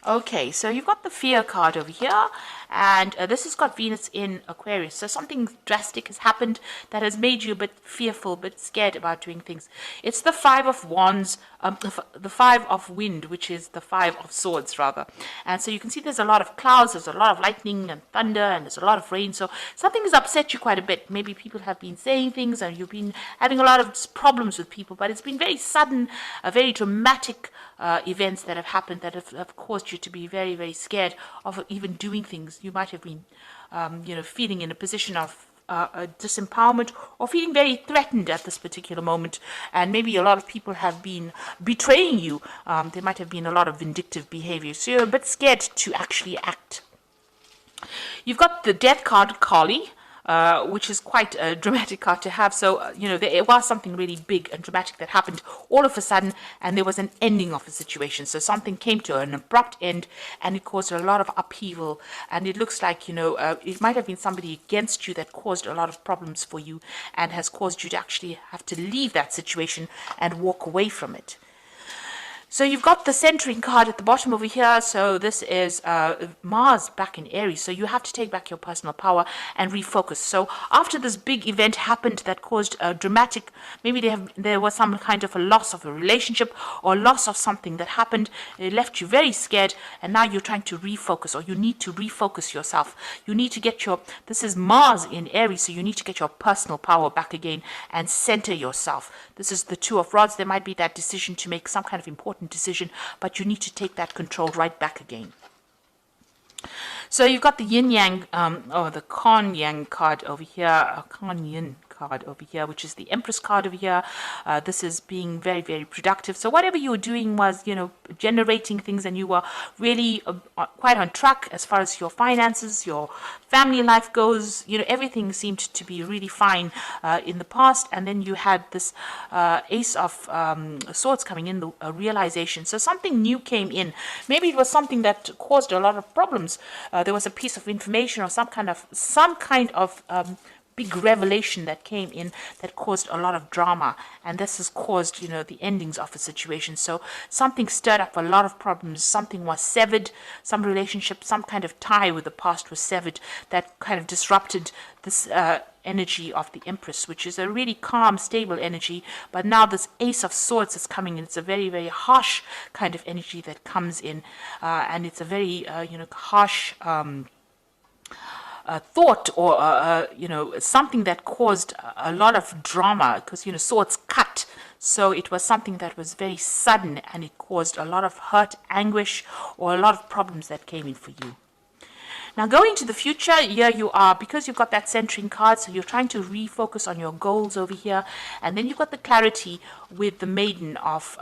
Okay, so you've got the fear card over here, and this has got Venus in Aquarius. So something drastic has happened that has made you a bit fearful, a bit scared about doing things. It's the Five of Wands, the Five of Wind, which is the Five of Swords, rather. And so you can see there's a lot of clouds, there's a lot of lightning and thunder, and there's a lot of rain. So something has upset you quite a bit. Maybe people have been saying things, and you've been having a lot of problems with people, but it's been very sudden, very dramatic events that have happened that have caused you to be very, very scared of even doing things. You might have been, feeling in a position of disempowerment or feeling very threatened at this particular moment. And maybe a lot of people have been betraying you. There might have been a lot of vindictive behavior. So you're a bit scared to actually act. You've got the death card, Kali, which is quite a dramatic card to have. So, there was something really big and dramatic that happened all of a sudden, and there was an ending of a situation. So something came to an abrupt end, and it caused a lot of upheaval. And it looks like, it might have been somebody against you that caused a lot of problems for you and has caused you to actually have to leave that situation and walk away from it. So you've got the centering card at the bottom over here. So this is Mars back in Aries. So you have to take back your personal power and refocus. So after this big event happened that caused a dramatic, maybe there was some kind of a loss of a relationship or loss of something that happened. It left you very scared, and now you're trying to refocus, or you need to refocus yourself. You need to get this is Mars in Aries, so you need to get your personal power back again and center yourself. This is the Two of Rods. There might be that decision to make some kind of important decision, but you need to take that control right back again. So you've got the yin yang, or the Kan Yang card over here, Kan Yin card over here, which is the Empress card over here. This is being very, very productive. So whatever you were doing was, generating things, and you were really quite on track as far as your finances, your family life goes. Everything seemed to be really fine in the past. And then you had this Ace of Swords coming in, the realization. So something new came in. Maybe it was something that caused a lot of problems. There was a piece of information or some kind of big revelation that came in that caused a lot of drama, and this has caused the endings of a situation. So something stirred up a lot of problems. Something was severed, some relationship, some kind of tie with the past was severed that kind of disrupted this energy of the Empress, which is a really calm, stable energy. But now this Ace of Swords is coming in. It's a very, very harsh kind of energy that comes in, and it's a very harsh thought, or something that caused a lot of drama, because swords cut. So it was something that was very sudden, and it caused a lot of hurt, anguish, or a lot of problems that came in for you. Now, going to the future, here you are, because you've got that centering card, so you're trying to refocus on your goals over here. And then you've got the clarity with the Maiden of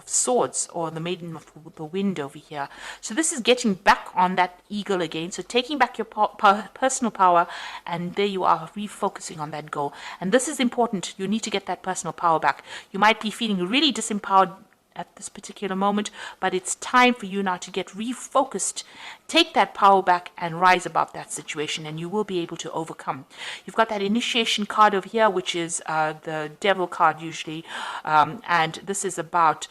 Swords, or the Maiden of the Wind over here. So this is getting back on that eagle again. So taking back your personal power, and there you are, refocusing on that goal. And this is important. You need to get that personal power back. You might be feeling really disempowered at this particular moment, but it's time for you now to get refocused, take that power back, and rise above that situation, and you will be able to overcome. You've got that initiation card over here, which is the Devil card usually, and this is about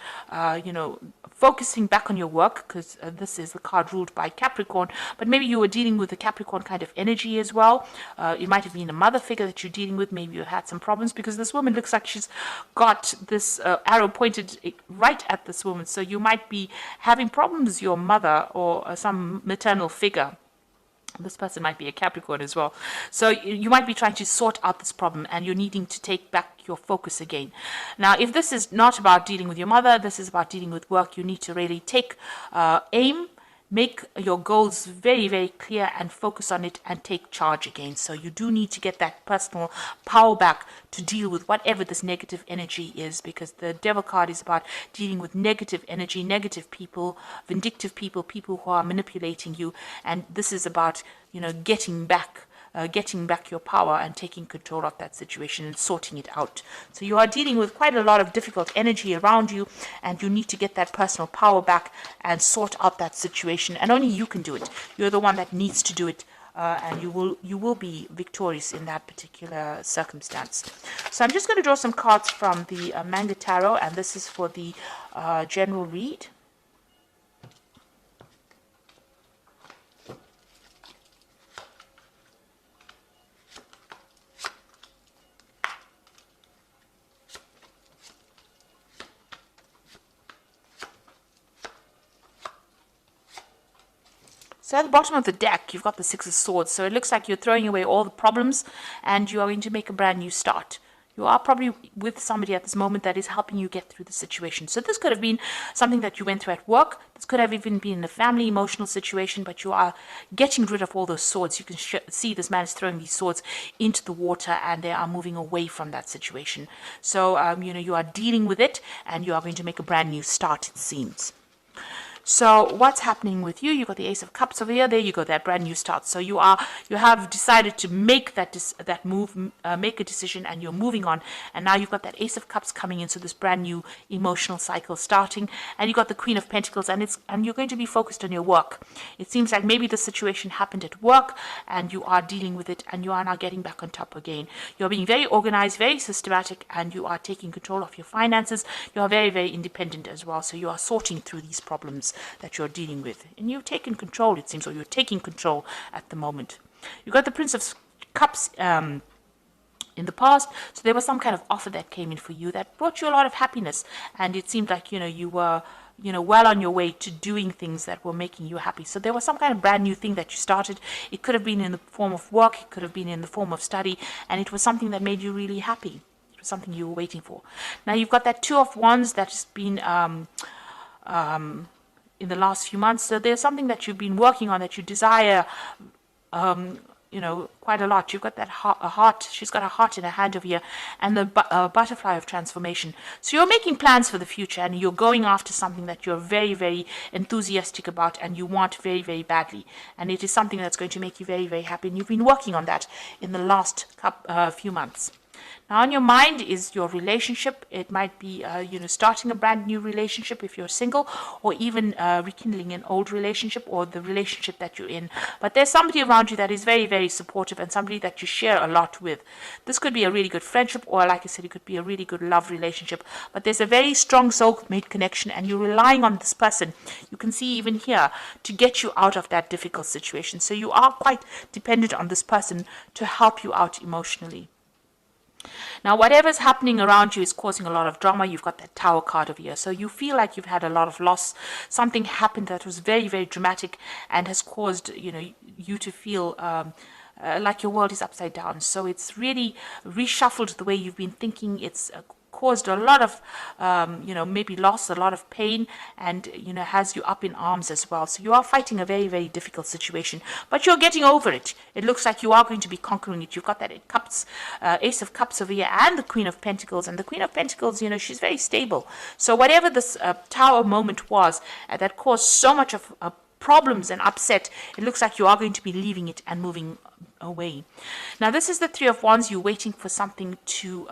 focusing back on your work, because this is the card ruled by Capricorn. But maybe you were dealing with a Capricorn kind of energy as well. It might have been a mother figure that you're dealing with. Maybe you had some problems, because this woman looks like she's got this arrow pointed right at this woman. So you might be having problems with your mother or some maternal figure. This person might be a Capricorn as well. So you might be trying to sort out this problem, and you're needing to take back your focus again. Now, if this is not about dealing with your mother, this is about dealing with work, you need to really take aim, make your goals very, very clear, and focus on it, and take charge again. So you do need to get that personal power back to deal with whatever this negative energy is, because the Devil card is about dealing with negative energy, negative people, vindictive people, people who are manipulating you. And this is about, getting back your power and taking control of that situation and sorting it out. So you are dealing with quite a lot of difficult energy around you, and you need to get that personal power back and sort out that situation. And only you can do it. You're the one that needs to do it, and you will be victorious in that particular circumstance. So I'm just going to draw some cards from the Manga Tarot, and this is for the general read. So at the bottom of the deck, you've got the Six of Swords. So it looks like you're throwing away all the problems and you are going to make a brand new start. You are probably with somebody at this moment that is helping you get through the situation. So this could have been something that you went through at work. This could have even been a family emotional situation, but you are getting rid of all those swords. You can see this man is throwing these swords into the water and they are moving away from that situation. So, you are dealing with it and you are going to make a brand new start, it seems. So what's happening with you? You got the Ace of Cups over here. There you go, that brand new start. So you have decided to make that move, make a decision, and you're moving on. And now you've got that Ace of Cups coming in. So this brand new emotional cycle starting, and you got the Queen of Pentacles, and you're going to be focused on your work. It seems like maybe the situation happened at work, and you are dealing with it, and you are now getting back on top again. You're being very organized, very systematic, and you are taking control of your finances. You are very, very independent as well. So you are sorting through these problems that you're dealing with, and you've taken control, it seems, or you're taking control at the moment. You got the Prince of Cups in the past, so there was some kind of offer that came in for you that brought you a lot of happiness, and it seemed like you were well on your way to doing things that were making you happy. So there was some kind of brand new thing that you started. It could have been in the form of work, it could have been in the form of study, and it was something that made you really happy. It was something you were waiting for. Now you've got that Two of Wands that's been in the last few months. So there's something that you've been working on that you desire, quite a lot. You've got that heart. She's got a heart in her hand over here, and the butterfly of transformation. So you're making plans for the future, and you're going after something that you're very, very enthusiastic about, and you want very, very badly. And it is something that's going to make you very, very happy. And you've been working on that in the last few months. Now, on your mind is your relationship. It might be, starting a brand new relationship if you're single, or even rekindling an old relationship or the relationship that you're in. But there's somebody around you that is very, very supportive and somebody that you share a lot with. This could be a really good friendship, or like I said, it could be a really good love relationship. But there's a very strong soulmate connection, and you're relying on this person. You can see even here to get you out of that difficult situation. So you are quite dependent on this person to help you out emotionally. Now, whatever's happening around you is causing a lot of drama. You've got that Tower card over here. So you feel like you've had a lot of loss. Something happened that was very, very dramatic and has caused, you to feel like your world is upside down. So it's really reshuffled the way you've been thinking. It's caused a lot of, maybe loss, a lot of pain, and, has you up in arms as well. So you are fighting a very, very difficult situation, but you're getting over it. It looks like you are going to be conquering it. You've got that Ace of Cups over here and the Queen of Pentacles. And the Queen of Pentacles, she's very stable. So whatever this Tower moment was that caused so much of problems and upset, it looks like you are going to be leaving it and moving away. Now, this is the Three of Wands. You're waiting for something to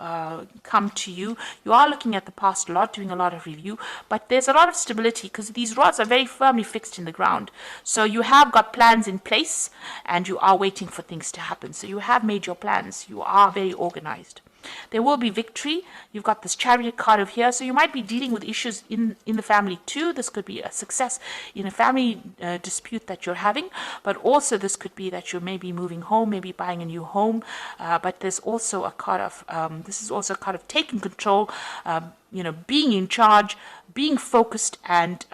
come to you. You are looking at the past a lot, doing a lot of review, but there's a lot of stability because these rods are very firmly fixed in the ground. So you have got plans in place and you are waiting for things to happen. So you have made your plans. You are very organized. There will be victory. You've got this Chariot card over here. So you might be dealing with issues in the family too. This could be a success in a family dispute that you're having. But also this could be that you're maybe moving home, maybe buying a new home. But there's also a card of, this is also a card of taking control, being in charge, being focused, and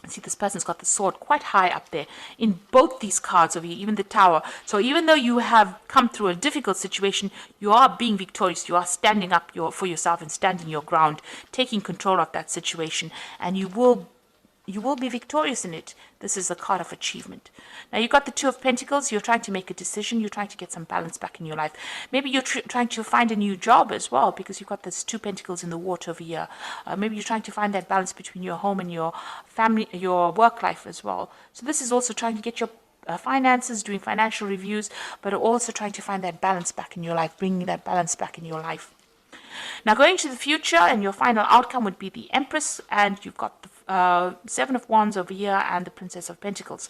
see, this person's got the sword quite high up there in both these cards over here, even the Tower. So even though you have come through a difficult situation, you are being victorious. You are standing up for yourself and standing your ground, taking control of that situation, and you will be victorious in it. This is a card of achievement. Now, you've got the Two of Pentacles. You're trying to make a decision. You're trying to get some balance back in your life. Maybe you're trying to find a new job as well, because you've got this Two Pentacles in the water over here. Maybe you're trying to find that balance between your home and your family, your work life as well. So this is also trying to get your finances, doing financial reviews, but also trying to find that balance back in your life, bringing that balance back in your life. Now, going to the future, and your final outcome would be the Empress, and you've got the Seven of Wands over here and the Princess of Pentacles.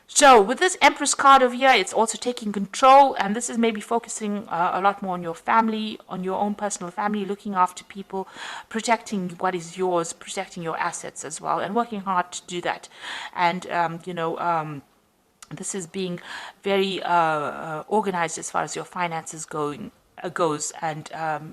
So with this Empress card over here, it's also taking control, and this is maybe focusing a lot more on your family, on your own personal family, looking after people, protecting what is yours, protecting your assets as well, and working hard to do that. And, this is being very organized as far as your finances going. goes, and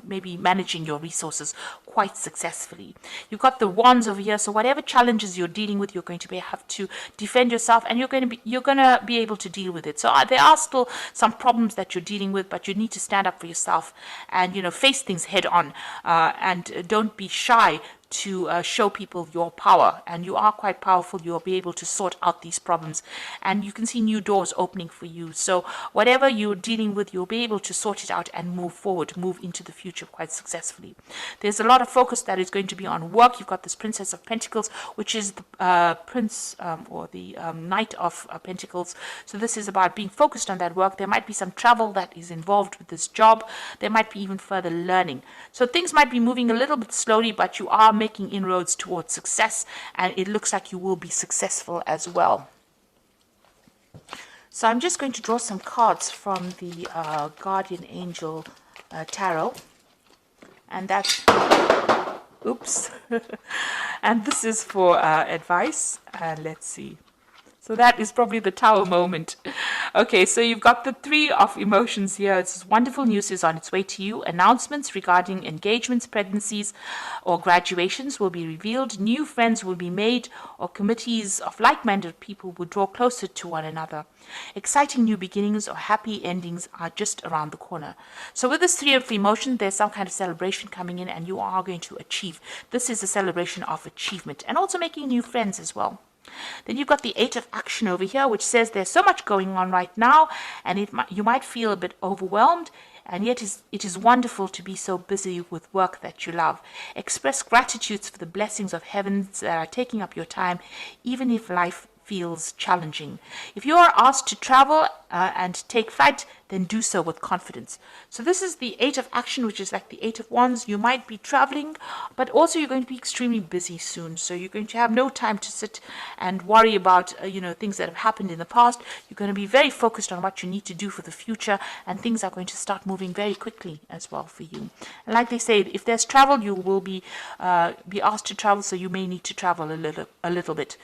maybe managing your resources quite successfully. You've got the wands over here, so whatever challenges you're dealing with, you're going to have to defend yourself, and you're going to be able to deal with it. So there are still some problems that you're dealing with, but you need to stand up for yourself and face things head on, and don't be shy to show people your power, and you are quite powerful. You'll be able to sort out these problems, and you can see new doors opening for you. So whatever you're dealing with, you'll be able to sort it out and move forward, move into the future quite successfully. There's a lot of focus that is going to be on work. You've got this Princess of Pentacles, which is the prince or the Knight of Pentacles. So this is about being focused on that work. There might be some travel that is involved with this job. There might be even further learning. So things might be moving a little bit slowly, but you are making inroads towards success, and it looks like you will be successful as well. So I'm just going to draw some cards from the Guardian Angel Tarot, and that's oops and this is for advice, and let's see. So that is probably the Tower moment. Okay, so you've got the Three of Emotions here. It's wonderful news is on its way to you. Announcements regarding engagements, pregnancies, or graduations will be revealed. New friends will be made, or committees of like-minded people will draw closer to one another. Exciting new beginnings or happy endings are just around the corner. So with this Three of Emotions, there's some kind of celebration coming in, and you are going to achieve. This is a celebration of achievement, and also making new friends as well. Then you've got the Eight of Action over here, which says there's so much going on right now, and you might feel a bit overwhelmed, and yet it is wonderful to be so busy with work that you love. Express gratitude for the blessings of heavens that are taking up your time, even if life feels challenging. If you are asked to travel and take flight, then do so with confidence. So this is the Eight of Action, which is like the Eight of Wands. You might be traveling, but also you're going to be extremely busy soon. So you're going to have no time to sit and worry about things that have happened in the past. You're going to be very focused on what you need to do for the future, and things are going to start moving very quickly as well for you. And like they say, if there's travel, you will be asked to travel, so you may need to travel a little bit.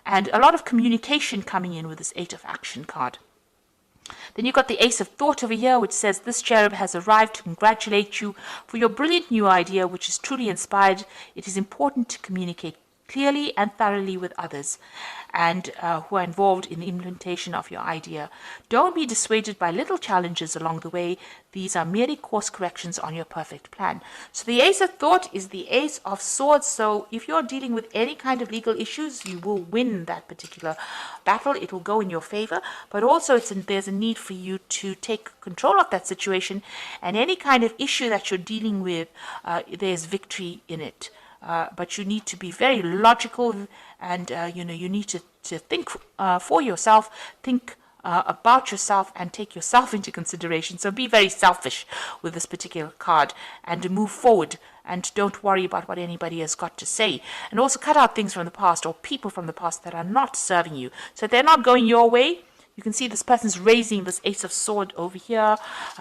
And a lot of communication coming in with this Eight of Action card. Then you've got the Ace of Thought over here, which says this cherub has arrived to congratulate you for your brilliant new idea, which is truly inspired. It is important to communicate clearly and thoroughly with others and who are involved in the implementation of your idea. Don't be dissuaded by little challenges along the way. These are merely course corrections on your perfect plan. So the Ace of Thought is the Ace of Swords. So if you're dealing with any kind of legal issues, you will win that particular battle. It will go in your favor, but also there's a need for you to take control of that situation, and any kind of issue that you're dealing with, there's victory in it. But you need to be very logical, and you need to think for yourself, think about yourself, and take yourself into consideration. So be very selfish with this particular card, and to move forward, and don't worry about what anybody has got to say. And also cut out things from the past or people from the past that are not serving you. So if they're not going your way, you can see this person's raising this Ace of Sword over here.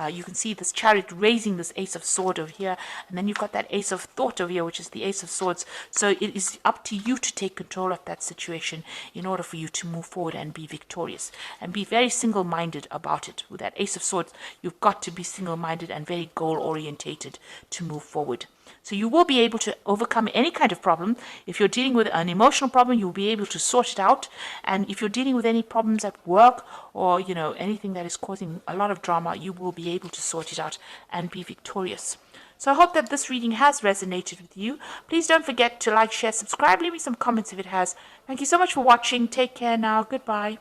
You can see this Chariot raising this Ace of Sword over here. And then you've got that Ace of Thought over here, which is the Ace of Swords. So it is up to you to take control of that situation in order for you to move forward and be victorious. And be very single-minded about it. With that Ace of Swords, you've got to be single-minded and very goal-orientated to move forward. So you will be able to overcome any kind of problem. If you're dealing with an emotional problem, you'll be able to sort it out. And if you're dealing with any problems at work or, anything that is causing a lot of drama, you will be able to sort it out and be victorious. So I hope that this reading has resonated with you. Please don't forget to like, share, subscribe, leave me some comments if it has. Thank you so much for watching. Take care now. Goodbye.